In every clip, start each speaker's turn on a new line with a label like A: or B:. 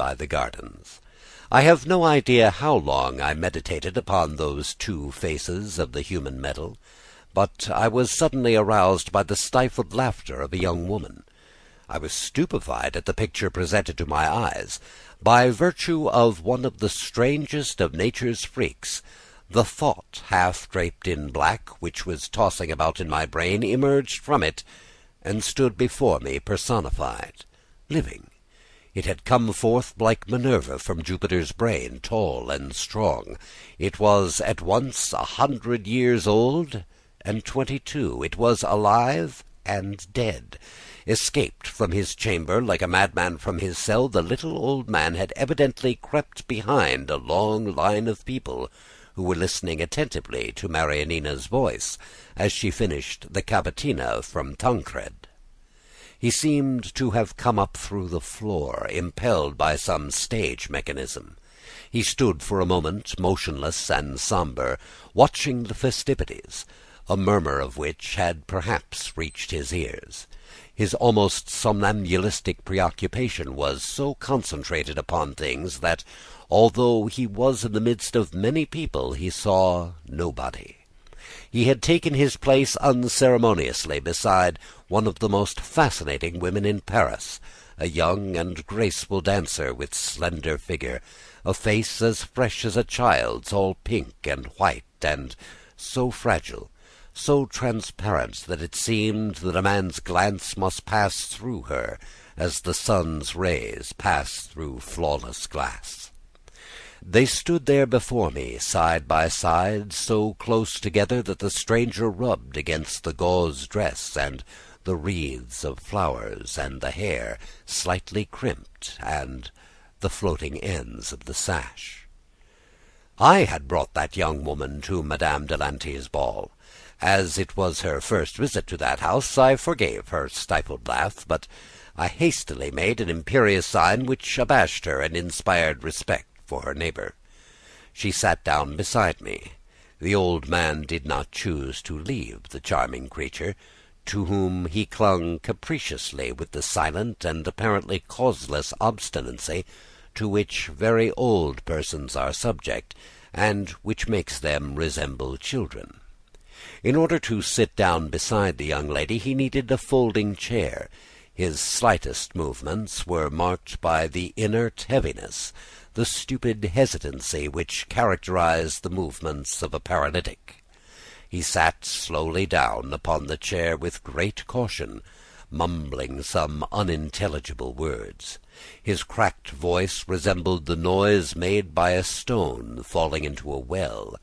A: by the gardens. I have no idea how long I meditated upon those two faces of the human metal, but I was suddenly aroused by the stifled laughter of a young woman. I was stupefied at the picture presented to my eyes. By virtue of one of the strangest of nature's freaks, the thought, half draped in black, which was tossing about in my brain, emerged from it, and stood before me personified, living. It had come forth like Minerva from Jupiter's brain, tall and strong. It was at once 100 years old and 22. It was alive and dead. Escaped from his chamber like a madman from his cell, the little old man had evidently crept behind a long line of people who were listening attentively to Marianina's voice as she finished the cavatina from Tancred. He seemed to have come up through the floor, impelled by some stage mechanism. He stood for a moment, motionless and sombre, watching the festivities, a murmur of which had perhaps reached his ears. His almost somnambulistic preoccupation was so concentrated upon things that, although he was in the midst of many people, he saw nobody. He had taken his place unceremoniously beside one of the most fascinating women in Paris, a young and graceful dancer with slender figure, a face as fresh as a child's, all pink and white, and so fragile, so transparent that it seemed that a man's glance must pass through her as the sun's rays pass through flawless glass. They stood there before me, side by side, so close together that the stranger rubbed against the gauze dress and the wreaths of flowers and the hair, slightly crimped, and the floating ends of the sash. I had brought that young woman to Madame de Lanty's ball. As it was her first visit to that house, I forgave her stifled laugh, but I hastily made an imperious sign which abashed her and inspired respect for her neighbor. She sat down beside me. The old man did not choose to leave the charming creature, to whom he clung capriciously with the silent and apparently causeless obstinacy to which very old persons are subject, and which makes them resemble children. In order to sit down beside the young lady, he needed a folding chair. His slightest movements were marked by the inert heaviness, the stupid hesitancy which characterized the movements of a paralytic. He sat slowly down upon the chair with great caution, mumbling some unintelligible words. His cracked voice resembled the noise made by a stone falling into a well.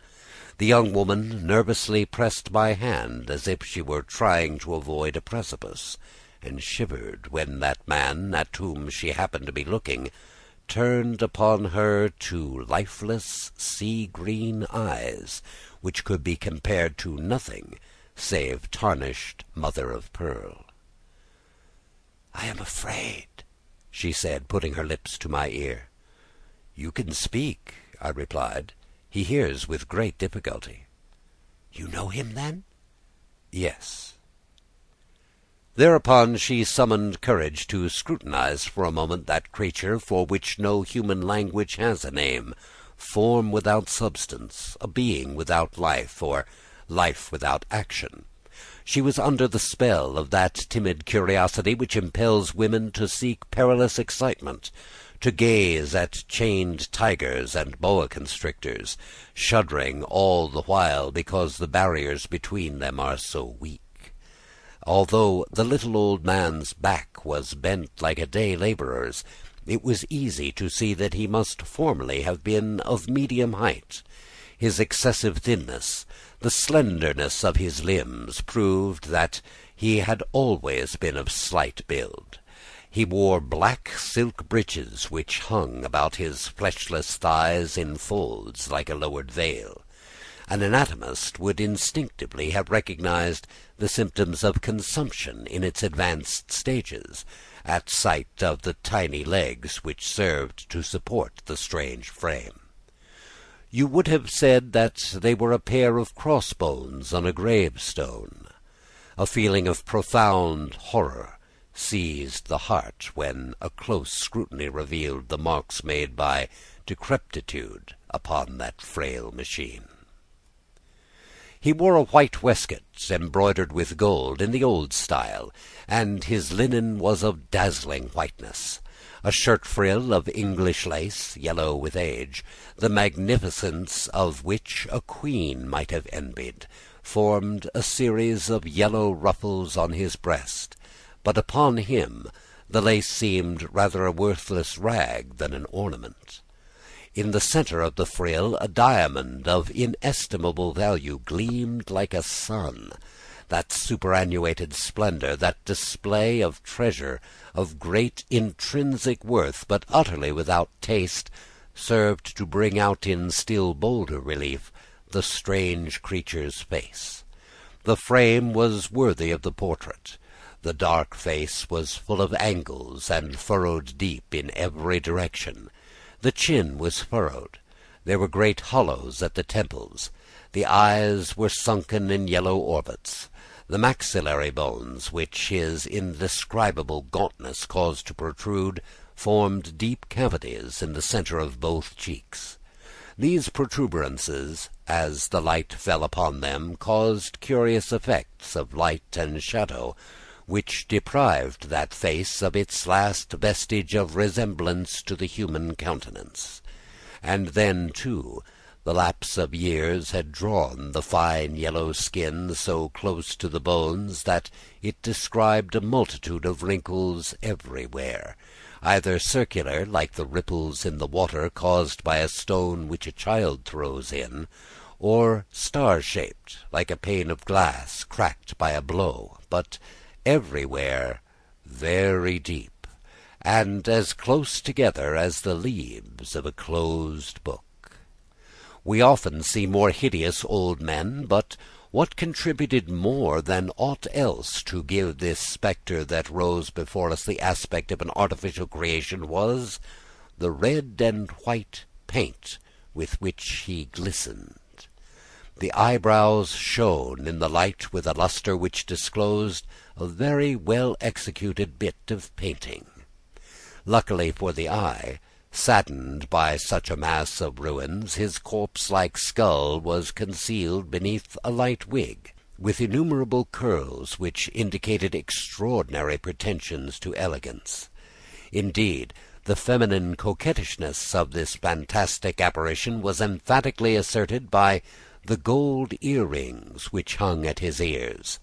A: The young woman nervously pressed my hand as if she were trying to avoid a precipice, and shivered when that man, at whom she happened to be looking, turned upon her two lifeless sea-green eyes, which could be compared to nothing save tarnished mother-of-pearl. "I am afraid," she said, putting her lips to my ear. "You can speak," I replied. "He hears with great difficulty." "You know him, then?" "Yes." Thereupon she summoned courage to scrutinize for a moment that creature for which no human language has a name, form without substance, a being without life, or life without action. She was under the spell of that timid curiosity which impels women to seek perilous excitement, to gaze at chained tigers and boa constrictors, shuddering all the while because the barriers between them are so weak. Although the little old man's back was bent like a day laborer's, it was easy to see that he must formerly have been of medium height. His excessive thinness, the slenderness of his limbs, proved that he had always been of slight build. He wore black silk breeches which hung about his fleshless thighs in folds like a lowered veil. An anatomist would instinctively have recognized the symptoms of consumption in its advanced stages, at sight of the tiny legs which served to support the strange frame. You would have said that they were a pair of crossbones on a gravestone. A feeling of profound horror seized the heart when a close scrutiny revealed the marks made by decrepitude upon that frail machine. He wore a white waistcoat embroidered with gold in the old style, and his linen was of dazzling whiteness. A shirt frill of English lace, yellow with age, the magnificence of which a queen might have envied, formed a series of yellow ruffles on his breast, but upon him the lace seemed rather a worthless rag than an ornament. In the centre of the frill a diamond of inestimable value gleamed like a sun. That superannuated splendor, that display of treasure, of great intrinsic worth, but utterly without taste, served to bring out in still bolder relief the strange creature's face. The frame was worthy of the portrait. The dark face was full of angles and furrowed deep in every direction. The chin was furrowed. There were great hollows at the temples. The eyes were sunken in yellow orbits. The maxillary bones, which his indescribable gauntness caused to protrude, formed deep cavities in the centre of both cheeks. These protuberances, as the light fell upon them, caused curious effects of light and shadow, which deprived that face of its last vestige of resemblance to the human countenance. And then, too, the lapse of years had drawn the fine yellow skin so close to the bones that it described a multitude of wrinkles everywhere, either circular, like the ripples in the water caused by a stone which a child throws in, or star-shaped, like a pane of glass cracked by a blow, but everywhere very deep, and as close together as the leaves of a closed book. We often see more hideous old men, but what contributed more than aught else to give this spectre that rose before us the aspect of an artificial creation was the red and white paint with which he glistened. The eyebrows shone in the light with a lustre which disclosed a very well-executed bit of painting. Luckily for the eye, saddened by such a mass of ruins, his corpse-like skull was concealed beneath a light wig, with innumerable curls which indicated extraordinary pretensions to elegance. Indeed, the feminine coquettishness of this fantastic apparition was emphatically asserted by the gold earrings which hung at his ears,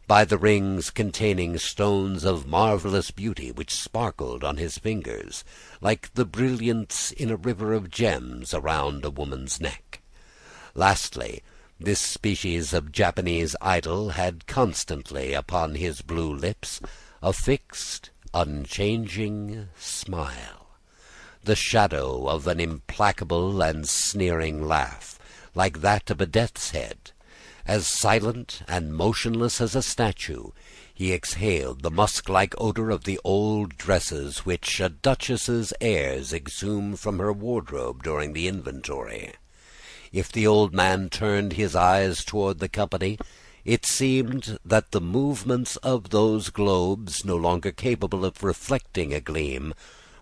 A: by the rings containing stones of marvellous beauty which sparkled on his fingers, like the brilliants in a river of gems around a woman's neck. Lastly, this species of Japanese idol had constantly upon his blue lips a fixed, unchanging smile, the shadow of an implacable and sneering laugh, like that of a death's head. As silent and motionless as a statue, he exhaled the musk-like odour of the old dresses which a duchess's heirs exhume from her wardrobe during the inventory. If the old man turned his eyes toward the company, it seemed that the movements of those globes, no longer capable of reflecting a gleam,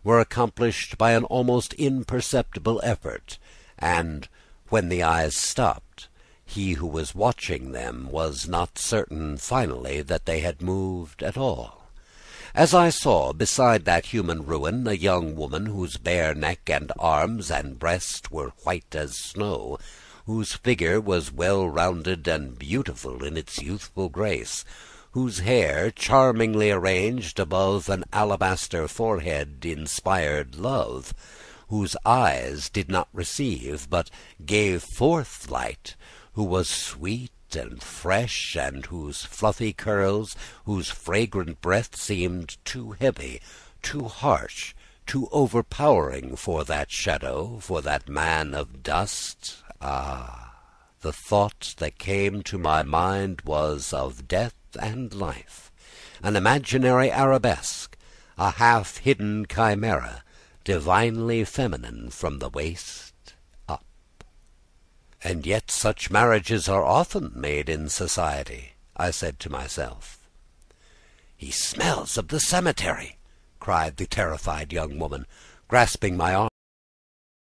A: were accomplished by an almost imperceptible effort, and, when the eyes stopped, he who was watching them was not certain finally that they had moved at all. As I saw beside that human ruin a young woman whose bare neck and arms and breast were white as snow, whose figure was well-rounded and beautiful in its youthful grace, whose hair, charmingly arranged above an alabaster forehead, inspired love, whose eyes did not receive but gave forth light, who was sweet and fresh, and whose fluffy curls, whose fragrant breath seemed too heavy, too harsh, too overpowering for that shadow, for that man of dust. Ah! The thought that came to my mind was of death and life, an imaginary arabesque, a half-hidden chimera, divinely feminine from the waist up. And yet such marriages are often made in society, I said to myself. "He smells of the cemetery!" cried the terrified young woman, grasping my arm.